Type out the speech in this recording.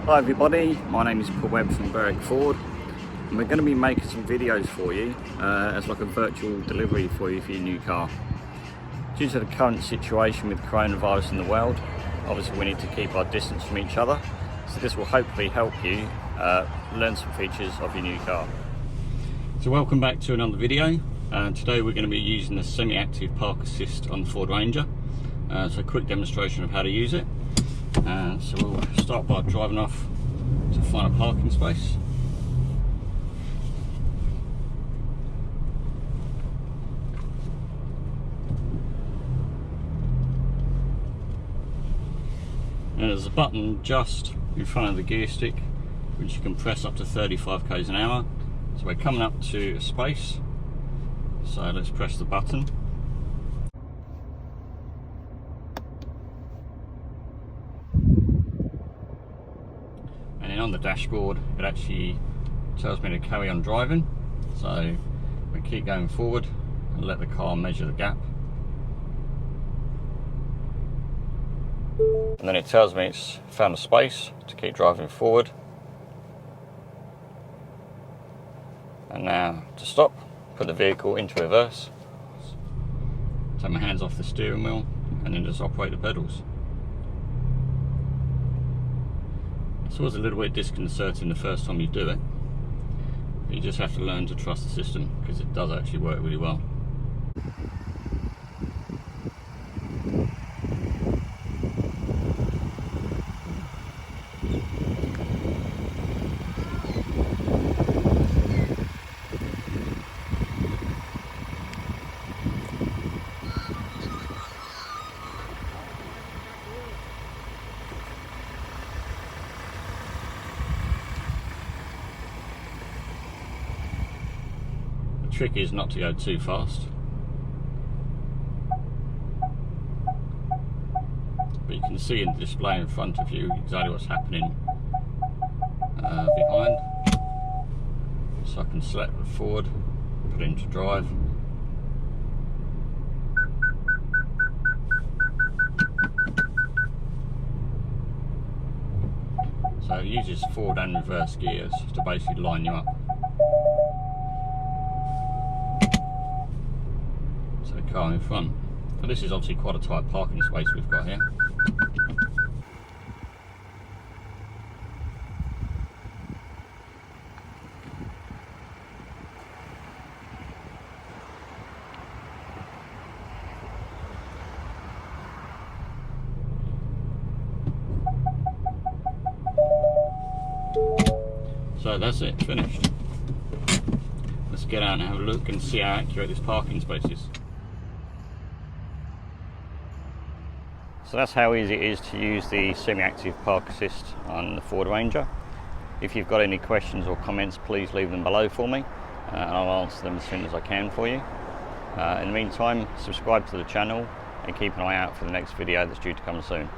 Hi everybody, my name is Paul Webb from Berwick Ford, and we're going to be making some videos for you as like a virtual delivery for you for your new car. Due to the current situation with coronavirus in the world, obviously we need to keep our distance from each other, so this will hopefully help you learn some features of your new car. So welcome back to another video. Today we're going to be using the semi-active park assist on the Ford Ranger. So a quick demonstration of how to use it. So we'll start by driving off to find a parking space. And there's a button just in front of the gear stick which you can press up to 35 k's an hour. So we're coming up to a space, so let's press the button. And then on the dashboard it actually tells me to carry on driving, so we keep going forward and let the car measure the gap. And then it tells me it's found a space to keep driving forward. And now to stop, put the vehicle into reverse, take my hands off the steering wheel and then just operate the pedals. It's always a little bit disconcerting the first time you do it. You just have to learn to trust the system because it does actually work really well. The trick is not to go too fast, but you can see in the display in front of you exactly what's happening behind. So I can select the Ford, put it into drive. So it uses forward and reverse gears to basically line you up. Car in front. So this is obviously quite a tight parking space we've got here. So that's it, finished. Let's get out and have a look and see how accurate this parking space is. So that's how easy it is to use the semi-active park assist on the Ford Ranger. If you've got any questions or comments, please leave them below for me and I'll answer them as soon as I can for you. In the meantime, subscribe to the channel and keep an eye out for the next video that's due to come soon.